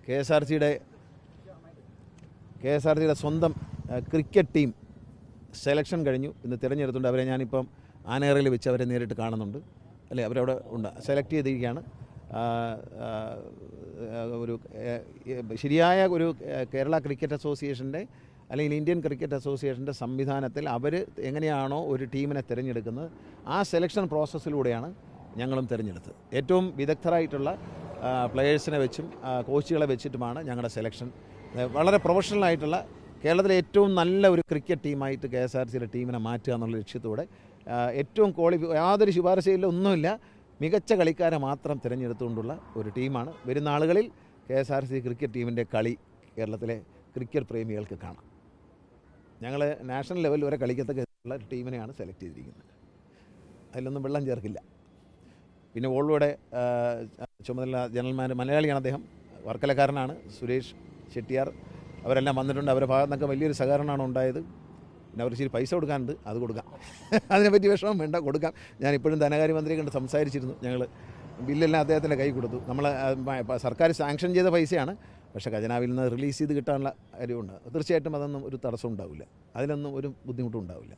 K S R സിയുടെ സ്വന്തം cricket team selection കഴിഞ്ഞു. ഇന്ന് തിരഞ്ഞെടുത്തുകൊണ്ട് അവരെ ഞാനിപ്പം ആനേറയിൽ വെച്ച് അവരെ നേരിട്ട് കാണുന്നുണ്ട്. അല്ലേ, അവരവിടെ ഉണ്ട്, സെലക്ട് ചെയ്തിരിക്കുകയാണ്. ഒരു ശരിയായ ഒരു കേരള ക്രിക്കറ്റ് അസോസിയേഷൻ്റെ അല്ലെങ്കിൽ ഇന്ത്യൻ ക്രിക്കറ്റ് അസോസിയേഷൻ്റെ സംവിധാനത്തിൽ അവർ എങ്ങനെയാണോ ഒരു ടീമിനെ തിരഞ്ഞെടുക്കുന്നത് ആ സെലക്ഷൻ പ്രോസസ്സിലൂടെയാണ് ഞങ്ങളും തിരഞ്ഞെടുത്തത്. ഏറ്റവും വിദഗ്ധരായിട്ടുള്ള പ്ലെയേഴ്സിനെ വെച്ചും കോച്ചുകളെ വെച്ചിട്ടുമാണ് ഞങ്ങളുടെ സെലക്ഷൻ. വളരെ പ്രൊഫഷണലായിട്ടുള്ള കേരളത്തിലെ ഏറ്റവും നല്ല ഒരു ക്രിക്കറ്റ് ടീമായിട്ട് കെ എസ് ആർ സിയുടെ ടീമിനെ മാറ്റുക എന്നുള്ള ലക്ഷ്യത്തോടെ ഏറ്റവും യാതൊരു ശുപാർശയില്ല, ഒന്നുമില്ല, മികച്ച കളിക്കാരെ മാത്രം തിരഞ്ഞെടുത്തുകൊണ്ടുള്ള ഒരു ടീമാണ്. വരുന്ന ആളുകളിൽ K S R C cricket ടീമിൻ്റെ കളി കേരളത്തിലെ ക്രിക്കറ്റ് പ്രേമികൾക്ക് കാണാം. ഞങ്ങൾ നാഷണൽ ലെവൽ വരെ കളിക്കത്തക്കുള്ള ഒരു ടീമിനെയാണ് സെലക്ട് ചെയ്തിരിക്കുന്നത്. അതിലൊന്നും വെള്ളം ചേർക്കില്ല. പിന്നെ വോൾവോയുടെ ചുമതല ജനറൽ മലയാളിയാണ് അദ്ദേഹം, വർക്കലക്കാരനാണ്. സുരേഷ് ചെട്ടിയാർ അവരെല്ലാം വന്നിട്ടുണ്ട്. അവരുടെ ഭാഗത്തു നിന്നൊക്കെ വലിയൊരു സഹകരണമാണ് ഉണ്ടായത്. പിന്നെ അവർ ഇച്ചിരി പൈസ കൊടുക്കാനുണ്ട്, അത് കൊടുക്കാം. അതിനെപ്പറ്റി വിഷമം വേണ്ട, കൊടുക്കാം. ഞാനിപ്പോഴും ധനകാര്യമന്ത്രിയെ കണ്ട് സംസാരിച്ചിരുന്നു. ഞങ്ങൾ ബില്ലെല്ലാം അദ്ദേഹത്തിൻ്റെ കൈ കൊടുത്തു. നമ്മൾ സർക്കാർ സാങ്ഷൻ ചെയ്ത പൈസയാണ്, പക്ഷേ ഖജനാവിൽ നിന്ന് റിലീസ് ചെയ്ത് കിട്ടാനുള്ള കാര്യമുണ്ട്. തീർച്ചയായിട്ടും അതൊന്നും ഒരു തടസ്സം ഉണ്ടാവില്ല, അതിനൊന്നും ഒരു ബുദ്ധിമുട്ടും ഉണ്ടാവില്ല.